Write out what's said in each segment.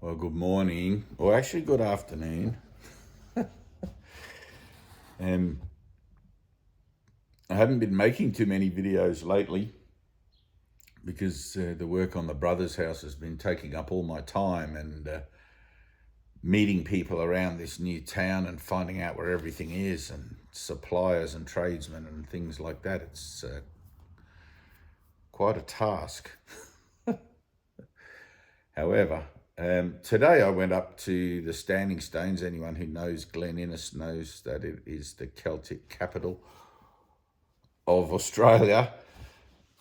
Well, good morning, or actually good afternoon. Um, I haven't been making too many videos lately because the work on the brother's house has been taking up all my time, and meeting people around this new town and finding out where everything is, and suppliers and tradesmen and things like that. It's quite a task. However, today I went up to the Standing Stones. Anyone who knows Glen Innes knows that it is the Celtic capital of Australia,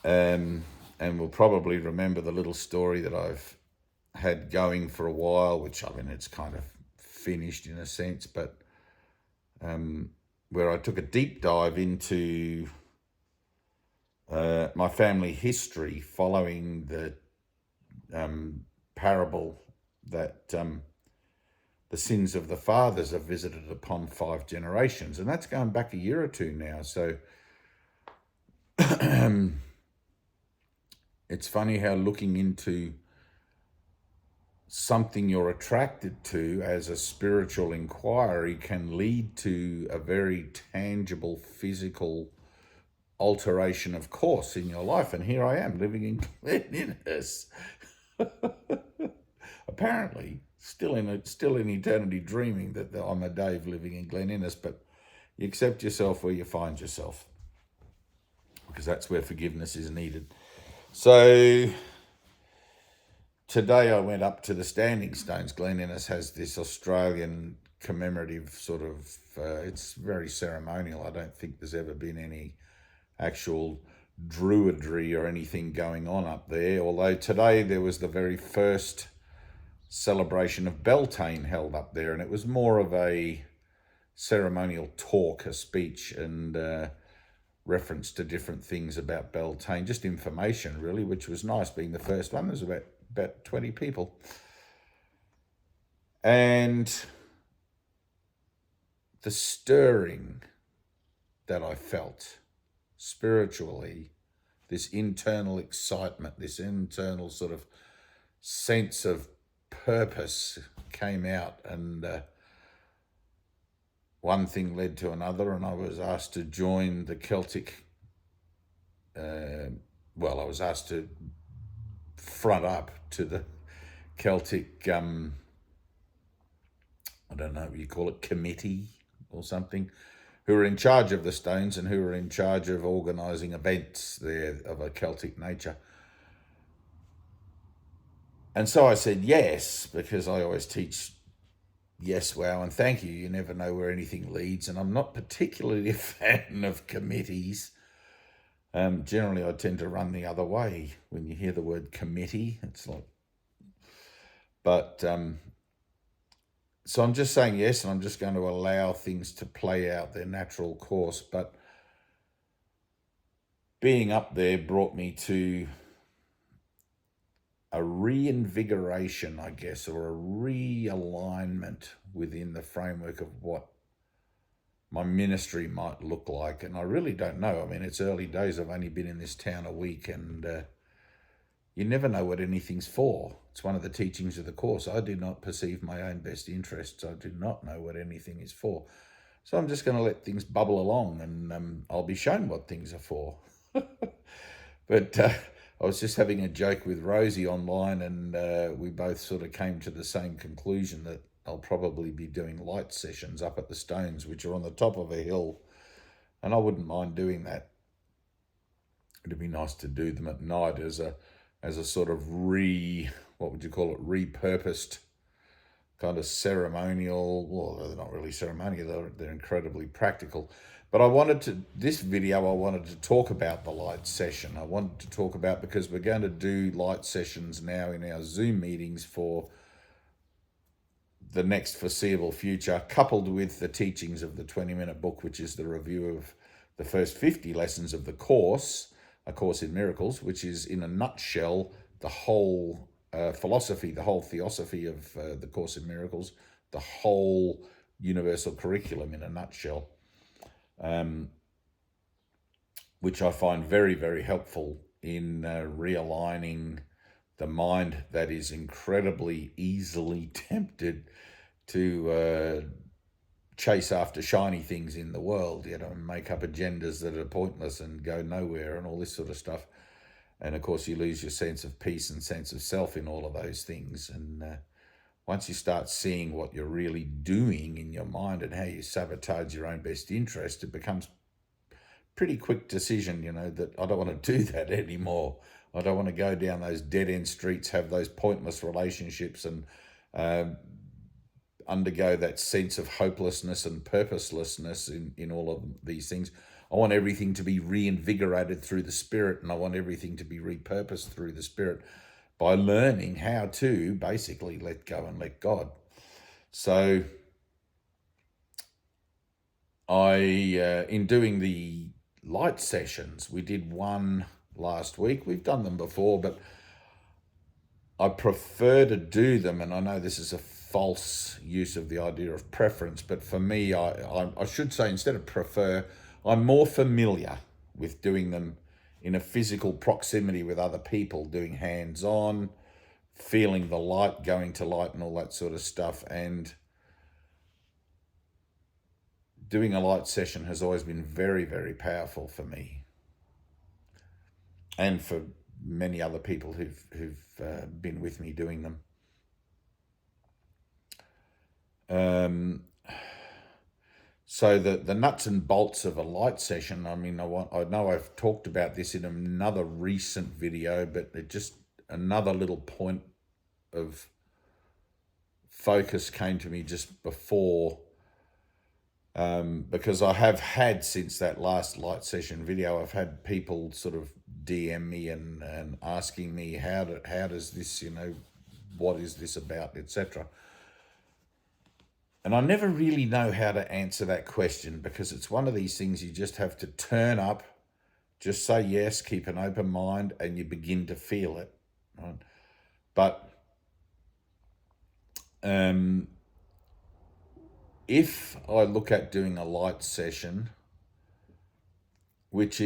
and will probably remember the little story that I've had going for a while, which I mean it's kind of finished in a sense, but where I took a deep dive into my family history following the parable that the sins of the fathers are visited upon 5 generations, and that's going back a year or two now. So it's funny how looking into something you're attracted to as a spiritual inquiry can lead to a very tangible physical alteration of course in your life. And here I am living in Glen Innes. Apparently, still in eternity dreaming that I'm a Dave living in Glen Innes, but you accept yourself where you find yourself, because that's where forgiveness is needed. So today I went up to the Standing Stones. Glen Innes has this Australian commemorative sort of, it's very ceremonial. I don't think there's ever been any actual druidry or anything going on up there, although today there was the very first celebration of Beltane held up there, and it was more of a ceremonial talk, a speech, and reference to different things about Beltane, just information really, which was nice being the first one. There's about 20 people. And the stirring that I felt spiritually, this internal excitement, this internal sort of sense of purpose came out, and one thing led to another, and I was asked to join the Celtic, I was asked to front up to the Celtic, I don't know what you call it, committee or something, who are in charge of the stones and who are in charge of organising events there of a Celtic nature. And so I said yes, because I always teach yes, wow, and thank you. You never know where anything leads. And I'm not particularly a fan of committees. Generally, I tend to run the other way. When you hear the word committee, it's like, but so I'm just saying yes, and I'm just going to allow things to play out their natural course. But being up there brought me to a reinvigoration, I guess, or a realignment within the framework of what my ministry might look like. And I really don't know. I mean, it's early days. I've only been in this town a week, and you never know what anything's for. It's one of the teachings of the course. I do not perceive my own best interests. I do not know what anything is for. So I'm just going to let things bubble along, and I'll be shown what things are for. But I was just having a joke with Rosie online, and we both sort of came to the same conclusion that I'll probably be doing light sessions up at the Stones, which are on the top of a hill, and I wouldn't mind doing that. It'd be nice to do them at night as a sort of repurposed kind of ceremonial. Well, they're not really ceremonial, they're incredibly practical. But I wanted to talk about the light session. I wanted to talk about, because we're going to do light sessions now in our Zoom meetings for the next foreseeable future, coupled with the teachings of the 20-minute book, which is the review of the first 50 lessons of the course, A Course in Miracles, which is in a nutshell the whole philosophy, the whole theosophy of the Course in Miracles, the whole universal curriculum in a nutshell, which I find very, very helpful in realigning the mind that is incredibly easily tempted to chase after shiny things in the world, and make up agendas that are pointless and go nowhere and all this sort of stuff. And of course, you lose your sense of peace and sense of self in all of those things. And once you start seeing what you're really doing in your mind and how you sabotage your own best interest, it becomes pretty quick decision, that I don't want to do that anymore. I don't want to go down those dead-end streets, have those pointless relationships, and undergo that sense of hopelessness and purposelessness in all of these things. I want everything to be reinvigorated through the Spirit, and I want everything to be repurposed through the Spirit by learning how to basically let go and let God. So in doing the light sessions, we did one last week. We've done them before, but I prefer to do them, and I know this is a false use of the idea of preference, but for me, I should say, instead of prefer, I'm more familiar with doing them in a physical proximity with other people, doing hands-on, feeling the light, going to light and all that sort of stuff. And doing a light session has always been very, very powerful for me, and for many other people who've been with me doing them. So the nuts and bolts of a light session, I know I've talked about this in another recent video, but it just another little point of focus came to me just before, because I have had, since that last light session video, I've had people sort of DM me and asking me how does this, what is this about, etc. And I never really know how to answer that question, because it's one of these things you just have to turn up, just say yes, keep an open mind, and you begin to feel it. Right? But if I look at doing a light session, which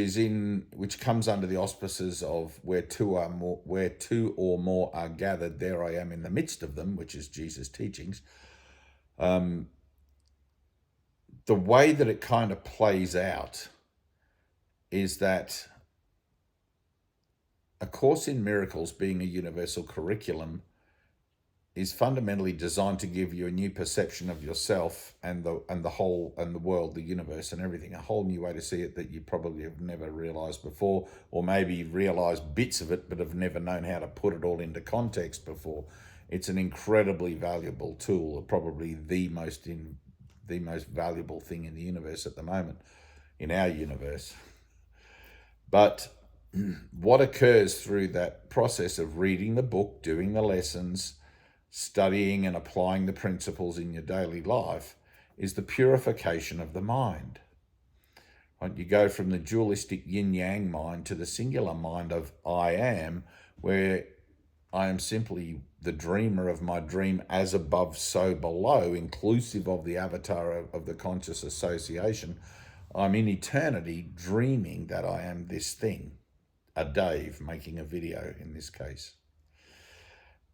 comes under the auspices of where two or more are gathered, there I am in the midst of them, which is Jesus' teachings. The way that it kind of plays out is that A Course in Miracles, being a universal curriculum, is fundamentally designed to give you a new perception of yourself and the whole and the world, the universe and everything, a whole new way to see it that you probably have never realized before, or maybe you've realized bits of it but have never known how to put it all into context before. It's an incredibly valuable tool, probably the most valuable thing in the universe at the moment, in our universe. But what occurs through that process of reading the book, doing the lessons, studying and applying the principles in your daily life is the purification of the mind. Right? You go from the dualistic yin-yang mind to the singular mind of I am, where I am simply the dreamer of my dream, as above, so below, inclusive of the avatar of the conscious association. I'm in eternity dreaming that I am this thing, a Dave making a video in this case.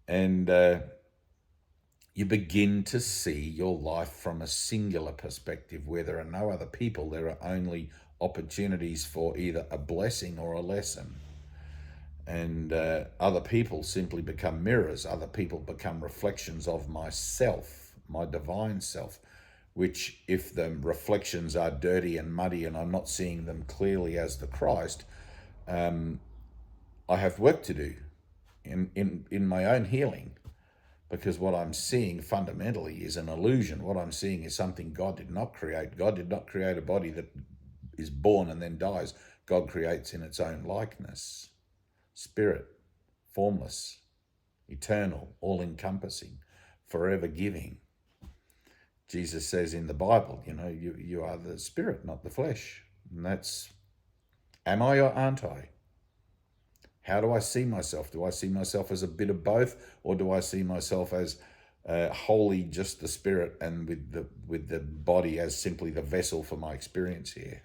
And you begin to see your life from a singular perspective, where there are no other people, there are only opportunities for either a blessing or a lesson. And other people simply become mirrors. Other people become reflections of myself, my divine self, which, if the reflections are dirty and muddy and I'm not seeing them clearly as the Christ, I have work to do in my own healing. Because what I'm seeing fundamentally is an illusion. What I'm seeing is something God did not create. God did not create a body that is born and then dies. God creates in its own likeness. Spirit, formless, eternal, all-encompassing, forever giving. Jesus says in the Bible, you are the spirit, not the flesh. And that's, am I or aren't I? How do I see myself? Do I see myself as a bit of both, or do I see myself as wholly just the spirit, and with the body as simply the vessel for my experience here?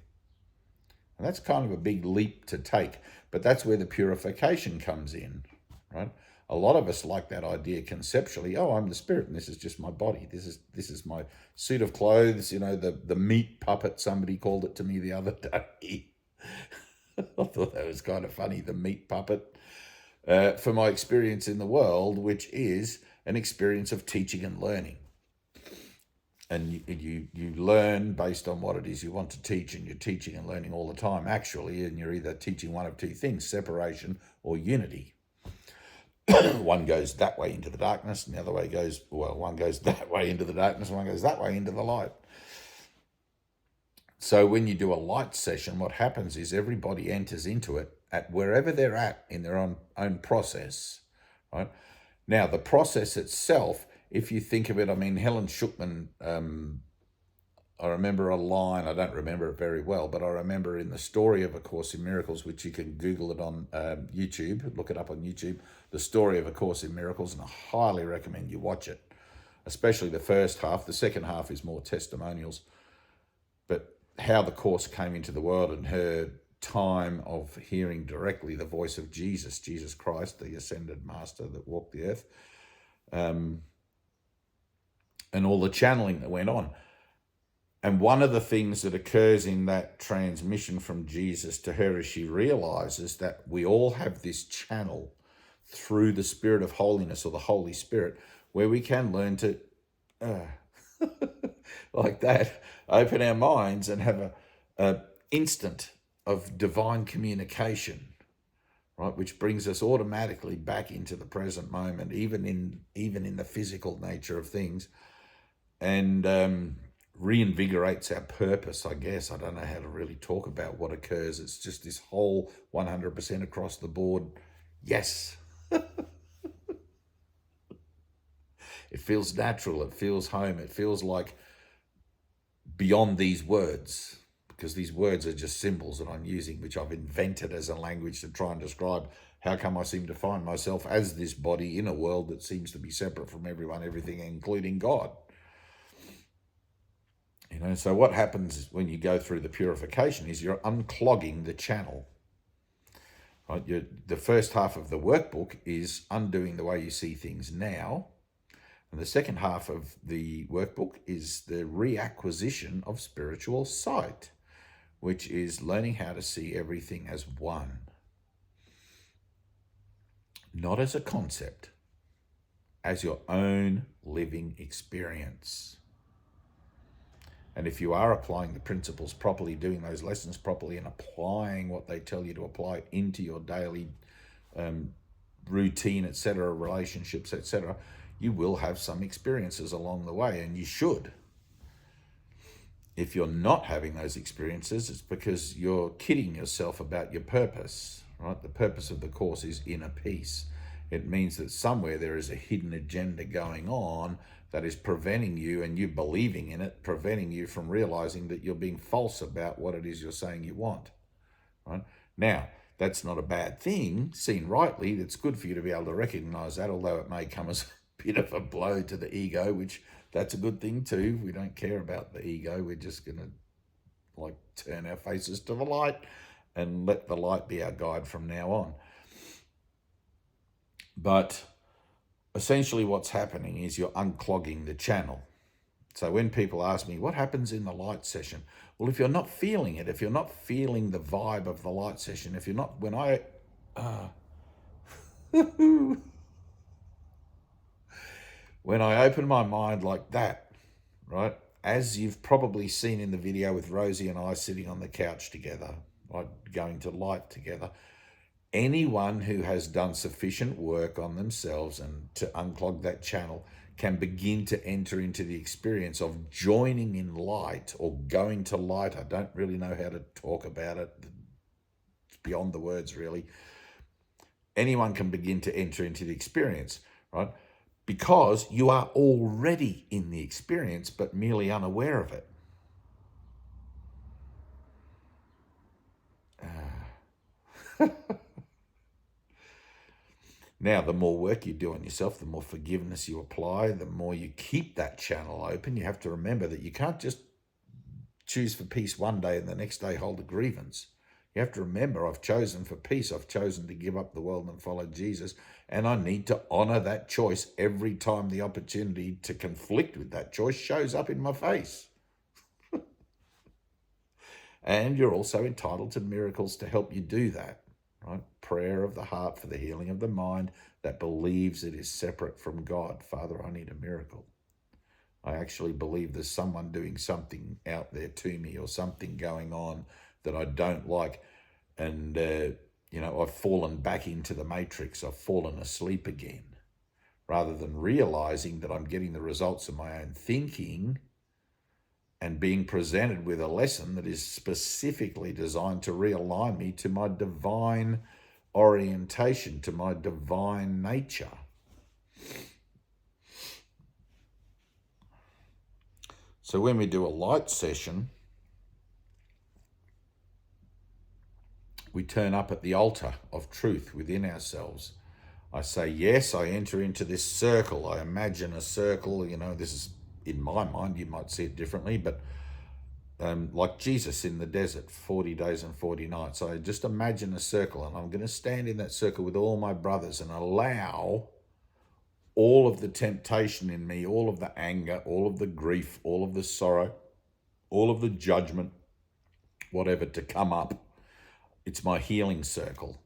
And that's kind of a big leap to take, but that's where the purification comes in, right? a lot of us like that idea conceptually. Oh, I'm the spirit and this is just my body. This is my suit of clothes, the meat puppet, somebody called it to me the other day. I thought that was kind of funny, the meat puppet, for my experience in the world, which is an experience of teaching and learning. And you learn based on what it is you want to teach, and you're teaching and learning all the time, actually, and you're either teaching one of two things, separation or unity. One goes that way into the darkness, and the other way goes, one goes that way into the darkness, and one goes that way into the light. So when you do a light session, what happens is everybody enters into it at wherever they're at in their own process, right? Now, the process itself, if you think of it, Helen Schuckman, I remember a line, I don't remember it very well, but I remember in the story of A Course in Miracles, which you can Google it on YouTube, look it up on YouTube, the story of A Course in Miracles, and I highly recommend you watch it, especially the first half. The second half is more testimonials, but how the Course came into the world and her time of hearing directly the voice of Jesus Christ, the ascended master that walked the earth, and all the channeling that went on. And one of the things that occurs in that transmission from Jesus to her is she realizes that we all have this channel through the Spirit of Holiness, or the Holy Spirit, where we can learn to, like that, open our minds and have a instant of divine communication, right, which brings us automatically back into the present moment, even in the physical nature of things, and reinvigorates our purpose, I guess. I don't know how to really talk about what occurs. It's just this whole 100% across the board. Yes. It feels natural. It feels home. It feels like beyond these words, because these words are just symbols that I'm using, which I've invented as a language to try and describe how come I seem to find myself as this body in a world that seems to be separate from everyone, everything, including God. So what happens when you go through the purification is you're unclogging the channel. Right? The first half of the workbook is undoing the way you see things now. And the second half of the workbook is the reacquisition of spiritual sight, which is learning how to see everything as one. Not as a concept, as your own living experience. And if you are applying the principles properly, doing those lessons properly, and applying what they tell you to apply into your daily routine, etc., relationships, etc., you will have some experiences along the way, and you should. If you're not having those experiences, it's because you're kidding yourself about your purpose, right? The purpose of the Course is inner peace. It means that somewhere there is a hidden agenda going on that is preventing you, and you believing in it, preventing you from realizing that you're being false about what it is you're saying you want, right? Now, that's not a bad thing. Seen rightly, it's good for you to be able to recognize that, although it may come as a bit of a blow to the ego, which that's a good thing too. We don't care about the ego. We're just going to turn our faces to the light and let the light be our guide from now on. But essentially what's happening is you're unclogging the channel. So when people ask me, what happens in the light session? Well, if you're not feeling it, if you're not feeling the vibe of the light session, if you're not, when I open my mind like that, right, as you've probably seen in the video with Rosie and I sitting on the couch together, right, going to light together, anyone who has done sufficient work on themselves and to unclog that channel can begin to enter into the experience of joining in light or going to light. I don't really know how to talk about it. It's beyond the words, really. Anyone can begin to enter into the experience, right? Because you are already in the experience, but merely unaware of it. Now, the more work you do on yourself, the more forgiveness you apply, the more you keep that channel open. You have to remember that you can't just choose for peace one day and the next day hold a grievance. You have to remember, I've chosen for peace. I've chosen to give up the world and follow Jesus. And I need to honor that choice every time the opportunity to conflict with that choice shows up in my face. And you're also entitled to miracles to help you do that, right? Prayer of the heart for the healing of the mind that believes it is separate from God. Father, I need a miracle. I actually believe there's someone doing something out there to me or something going on that I don't like. And, I've fallen back into the matrix. I've fallen asleep again. Rather than realizing that I'm getting the results of my own thinking and being presented with a lesson that is specifically designed to realign me to my divine orientation, to my divine nature. So when we do a light session, we turn up at the altar of truth within ourselves. I say, yes, I enter into this circle. I imagine a circle, this is in my mind, you might see it differently, but like Jesus in the desert, 40 days and 40 nights. I just imagine a circle, and I'm going to stand in that circle with all my brothers and allow all of the temptation in me, all of the anger, all of the grief, all of the sorrow, all of the judgment, whatever, to come up. It's my healing circle.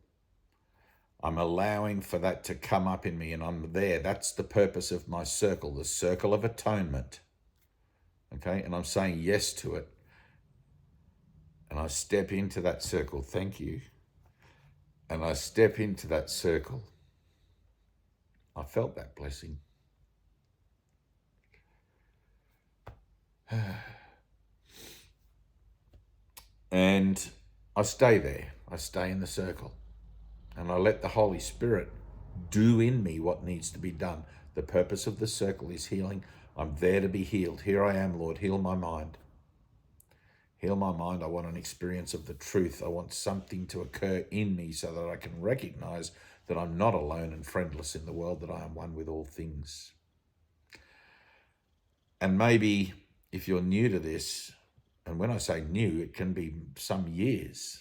I'm allowing for that to come up in me, and I'm there. That's the purpose of my circle, the circle of atonement. Okay, and I'm saying yes to it. And I step into that circle. Thank you. And I step into that circle. I felt that blessing. And I stay there. I stay in the circle. And I let the Holy Spirit do in me what needs to be done. The purpose of the circle is healing. I'm there to be healed. Here I am, Lord. Heal my mind. Heal my mind. I want an experience of the truth. I want something to occur in me so that I can recognize that I'm not alone and friendless in the world, that I am one with all things. And maybe if you're new to this, and when I say new, it can be some years,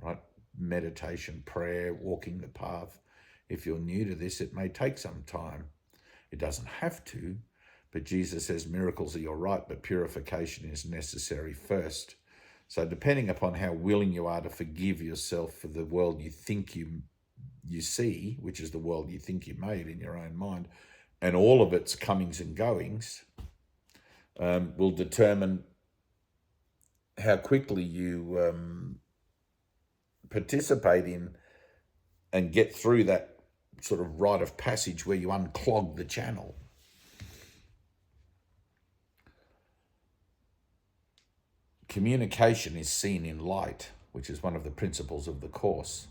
right? Meditation, prayer, walking the path. If you're new to this, it may take some time. It doesn't have to, but Jesus says miracles are your right, but purification is necessary first. So depending upon how willing you are to forgive yourself for the world you think you see, which is the world you think you made in your own mind, and all of its comings and goings, will determine how quickly you participate in and get through that sort of rite of passage where you unclog the channel. Communication is seen in light, which is one of the principles of the Course.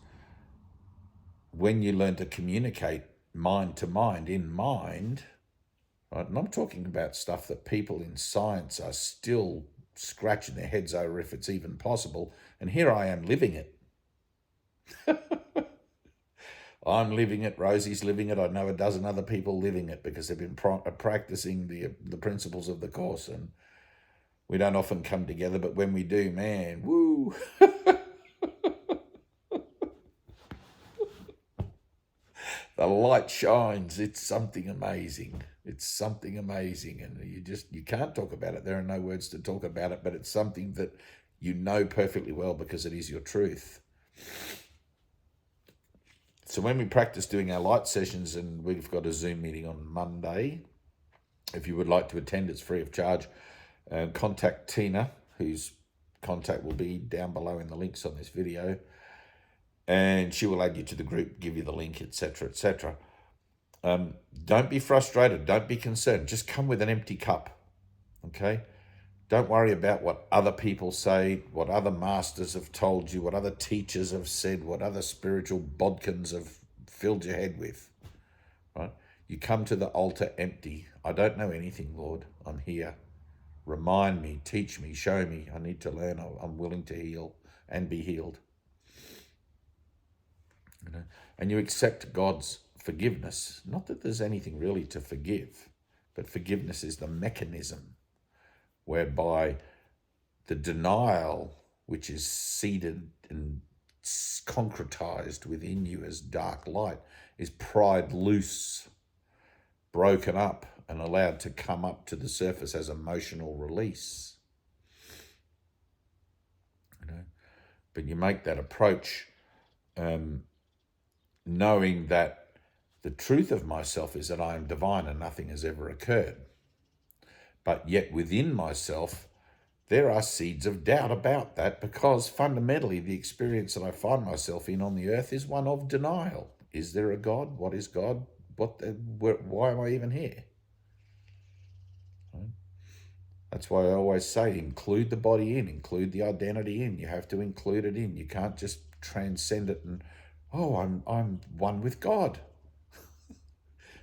When you learn to communicate mind to mind, in mind, right? And I'm talking about stuff that people in science are still scratching their heads over if it's even possible. And here I am living it. I'm living it. Rosie's living it. I know a dozen other people living it because they've been practicing the principles of the Course. And we don't often come together, but when we do, man, woo. The light shines. It's something amazing. It's something amazing. And you can't talk about it. There are no words to talk about it, but it's something that you know perfectly well because it is your truth. So when we practice doing our light sessions, and we've got a Zoom meeting on Monday, if you would like to attend, it's free of charge. Contact Tyna, whose contact will be down below in the links on this video, and she will add you to the group, give you the link, etc., etc. Don't be frustrated. Don't be concerned. Just come with an empty cup, okay? Don't worry about what other people say, what other masters have told you, what other teachers have said, what other spiritual bodkins have filled your head with, right? You come to the altar empty. I don't know anything, Lord. I'm here. Remind me, teach me, show me. I need to learn. I'm willing to heal and be healed. And you accept God's forgiveness. Not that there's anything really to forgive, but forgiveness is the mechanism whereby the denial, which is seeded and concretized within you as dark light is pried loose, broken up, and allowed to come up to the surface as emotional release. But you make that approach knowing that the truth of myself is that I am divine and nothing has ever occurred. But yet within myself, there are seeds of doubt about that, because fundamentally the experience that I find myself in on the earth is one of denial. Is there a God? What is God? Why am I even here? That's why I always say, include the body in, include the identity in. You have to include it in. You can't just transcend it and, I'm one with God.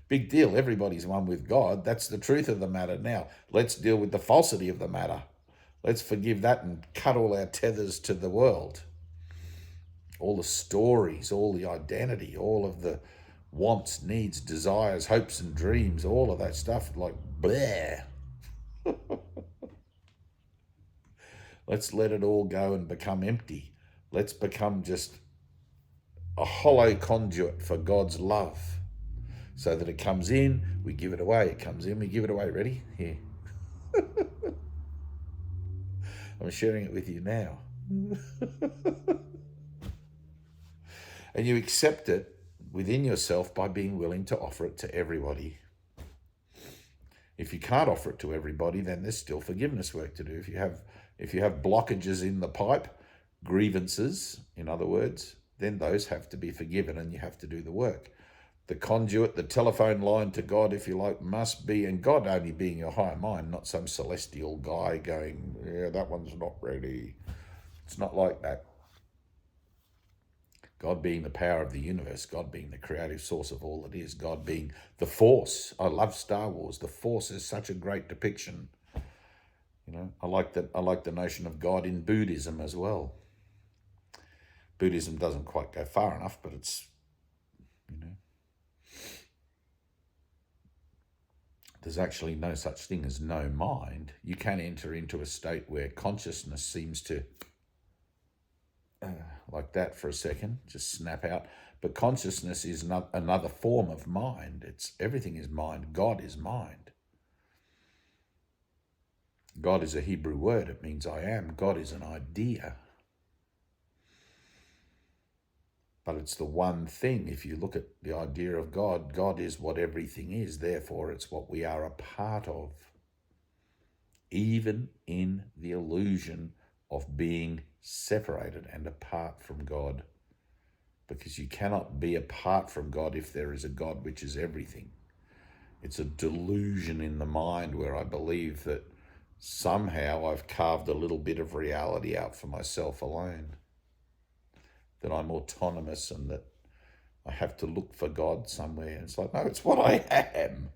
Big deal. Everybody's one with God. That's the truth of the matter. Now, let's deal with the falsity of the matter. Let's forgive that and cut all our tethers to the world. All the stories, all the identity, all of the wants, needs, desires, hopes and dreams, all of that stuff, like, bleh. Let's let it all go and become empty. Let's become just a hollow conduit for God's love, so that it comes in, we give it away. It comes in, we give it away. Ready? Here. I'm sharing it with you now. And you accept it within yourself by being willing to offer it to everybody. If you can't offer it to everybody, then there's still forgiveness work to do. If you have blockages in the pipe, grievances, in other words, then those have to be forgiven and you have to do the work. The conduit, the telephone line to God, if you like, must be, and God only being your higher mind, not some celestial guy going, yeah, that one's not ready. It's not like that. God being the power of the universe, God being the creative source of all that is, God being the Force. I love Star Wars. The Force is such a great depiction. I like the notion of God in Buddhism as well. Buddhism doesn't quite go far enough, but it's, there's actually no such thing as no mind. You can enter into a state where consciousness seems to, like that for a second, just snap out. But consciousness is another form of mind. Everything is mind. God is mind. God is a Hebrew word. It means I am. God is an idea. But it's the one thing. If you look at the idea of God, God is what everything is. Therefore, it's what we are a part of. Even in the illusion of being separated and apart from God. Because you cannot be apart from God if there is a God which is everything. It's a delusion in the mind where I believe that somehow I've carved a little bit of reality out for myself alone. That I'm autonomous and that I have to look for God somewhere. And it's like, no, it's what I am.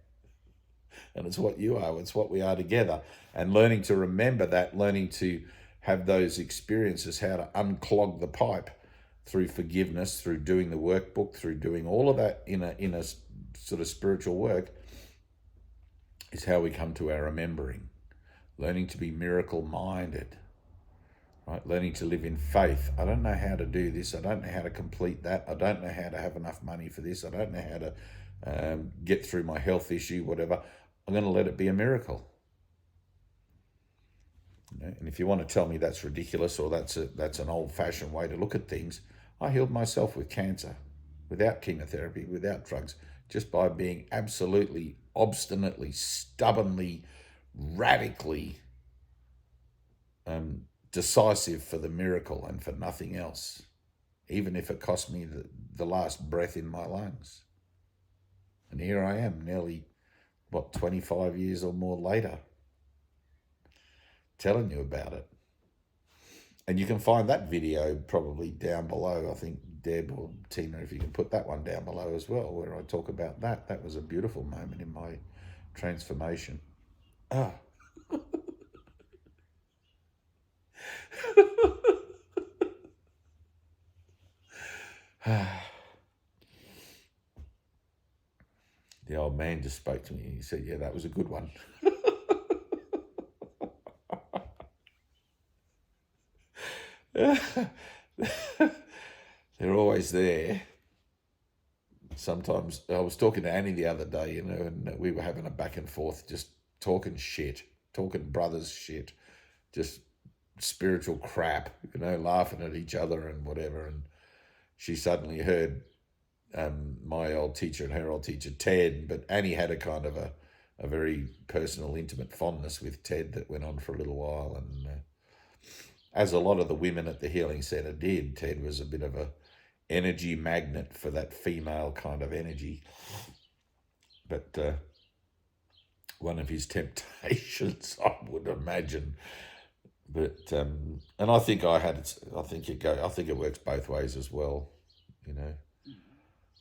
And it's what you are. It's what we are together. And learning to remember that, learning to have those experiences, how to unclog the pipe through forgiveness, through doing the workbook, through doing all of that in a sort of spiritual work, is how we come to our remembering. Learning to be miracle-minded. Right? Learning to live in faith. I don't know how to do this. I don't know how to complete that. I don't know how to have enough money for this. I don't know how to get through my health issue, whatever. I'm going to let it be a miracle. And if you want to tell me that's ridiculous or that's an old-fashioned way to look at things, I healed myself with cancer, without chemotherapy, without drugs, just by being absolutely, obstinately, stubbornly, radically decisive for the miracle and for nothing else, even if it cost me the last breath in my lungs. And here I am, nearly, 25 years or more later, telling you about it. And you can find that video probably down below. I think Deb or Tyna, if you can put that one down below as well, where I talk about that. That was a beautiful moment in my transformation. Ah. The old man just spoke to me. He said, yeah, that was a good one. They're always there. Sometimes I was talking to Annie the other day, you know, and we were having a back and forth, just talking shit, talking brothers shit, just spiritual crap, you know, laughing at each other and whatever. And she suddenly heard my old teacher and her old teacher, Ted, but Annie had a kind of a very personal, intimate fondness with Ted that went on for a little while. And as a lot of the women at the Healing Centre did, Ted was a bit of a energy magnet for that female kind of energy. But one of his temptations, I would imagine. But and I think I think it works both ways as well. You know,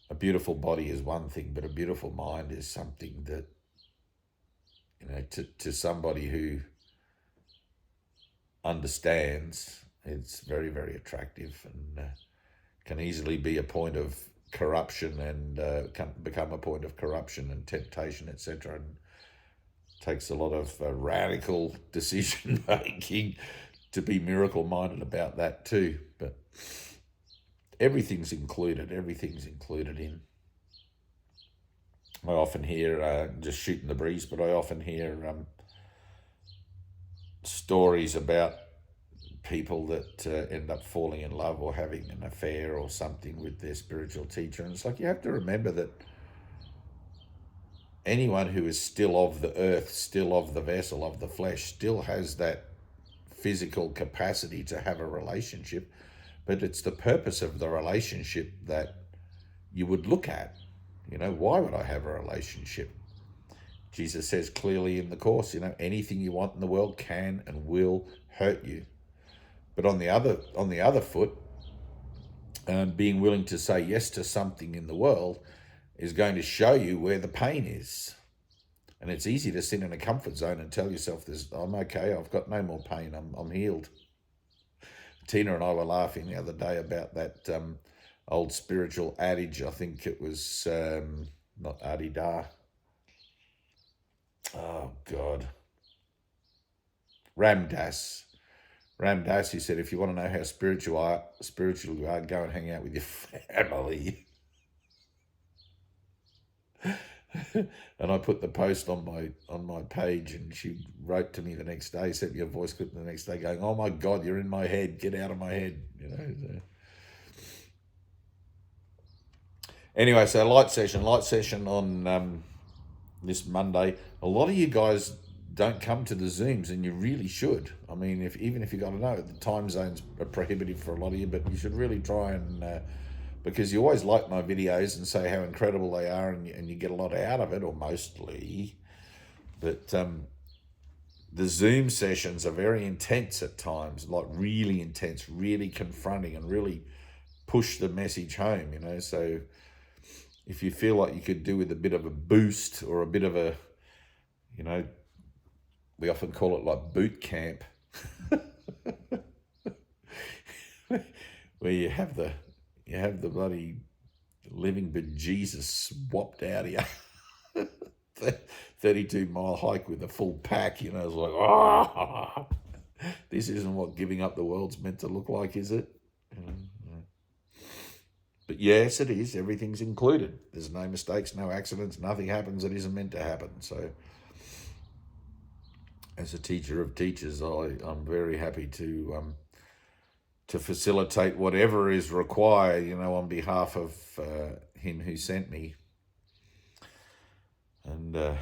a beautiful body is one thing, but a beautiful mind is something that, you know, to somebody who understands, it's very, very attractive, and can easily be a point of corruption, and can become a point of corruption and temptation, etc. And takes a lot of radical decision making to be miracle minded about that too. But everything's included. Everything's included in. I often hear, just shooting the breeze, but I often hear stories about people that end up falling in love or having an affair or something with their spiritual teacher. And it's like, you have to remember that anyone who is still of the earth, still of the vessel, of the flesh, still has that physical capacity to have a relationship. But it's the purpose of the relationship that you would look at. You know, why would I have a relationship? Jesus says clearly in the Course, you know, anything you want in the world can and will hurt you. But on the other foot, being willing to say yes to something in the world is going to show you where the pain is. And it's easy to sit in a comfort zone and tell yourself, I'm okay, I've got no more pain, I'm healed. Tyna and I were laughing the other day about that old spiritual adage. I think it was not Adida. Oh, God. Ram Dass. He said, if you want to know how spiritual you are, go and hang out with your family. And I put the post on my page, and she wrote to me the next day, sent me a voice clip the next day going, oh my God, you're in my head, get out of my head, you know. So. Anyway, so light session on this Monday. A lot of you guys don't come to the Zooms, and you really should. I mean, even if you got to know, the time zones are prohibitive for a lot of you, but you should really try and, because you always like my videos and say how incredible they are, and you get a lot out of it, or mostly. But the Zoom sessions are very intense at times, like really intense, really confronting, and really push the message home, you know. So if you feel like you could do with a bit of a boost or a bit of a, you know, we often call it like boot camp, where you have the bloody living bejesus swapped out of you. 32-mile hike with a full pack, you know. It's like, oh, this isn't what giving up the world's meant to look like, is it? But yes, it is. Everything's included. There's no mistakes, no accidents. Nothing happens that isn't meant to happen. So as a teacher of teachers, I'm very happy to facilitate whatever is required, you know, on behalf of him who sent me. And it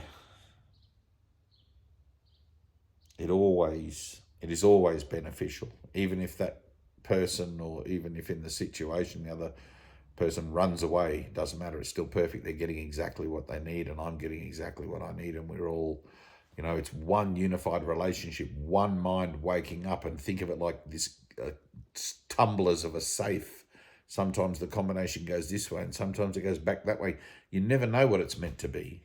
is always beneficial, even if that person, or even if in the situation the other person runs away, doesn't matter, it's still perfect. They're getting exactly what they need, and I'm getting exactly what I need, and we're all, you know, it's one unified relationship, one mind waking up. And think of it like this, tumblers of a safe. Sometimes the combination goes this way and sometimes it goes back that way. You never know what it's meant to be.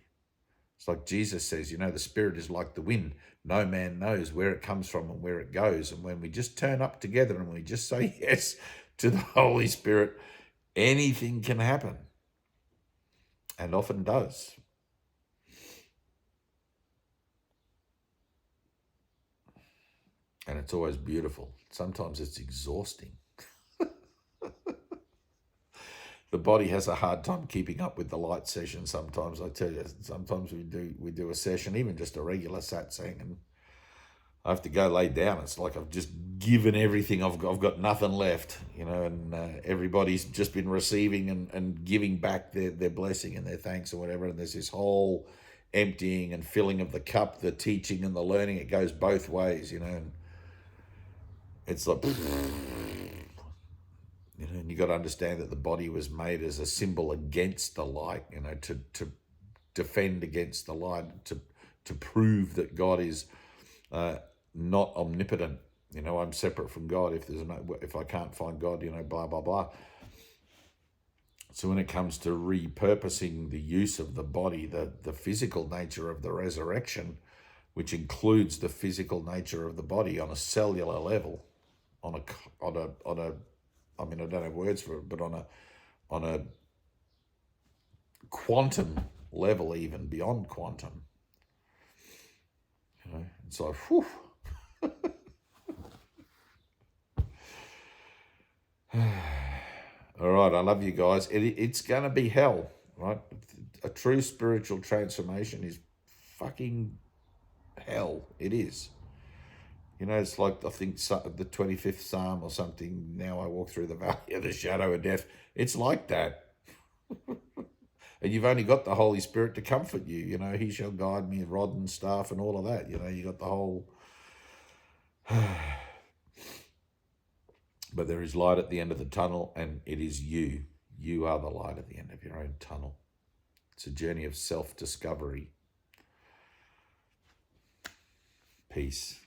It's like Jesus says, you know, the Spirit is like the wind. No man knows where it comes from and where it goes. And when we just turn up together and we just say yes to the Holy Spirit, anything can happen, and often does. And it's always beautiful. Sometimes it's exhausting. the body has a hard time keeping up with the light session sometimes. I tell you, sometimes we do a session, even just a regular satsang, and I have to go lay down. It's like I've just given everything. I've got nothing left, and everybody's just been receiving and giving back their blessing and their thanks or whatever. And there's this whole emptying and filling of the cup, the teaching and the learning. It goes both ways, and it's like, and you got to understand that the body was made as a symbol against the light, to defend against the light, to prove that God is not omnipotent. I'm separate from God. If I can't find God, blah blah blah. So when it comes to repurposing the use of the body, the physical nature of the resurrection, which includes the physical nature of the body on a cellular level, on a I mean, I don't have words for it, but on a quantum level, even beyond quantum, it's like, whew. All right, I love you guys. It's going to be hell, right? A true spiritual transformation is fucking hell. It is. It's like, I think the 25th Psalm or something. Now I walk through the valley of the shadow of death. It's like that. And you've only got the Holy Spirit to comfort you. He shall guide me, rod and staff and all of that. You got the whole... But there is light at the end of the tunnel, and it is you. You are the light at the end of your own tunnel. It's a journey of self-discovery. Peace.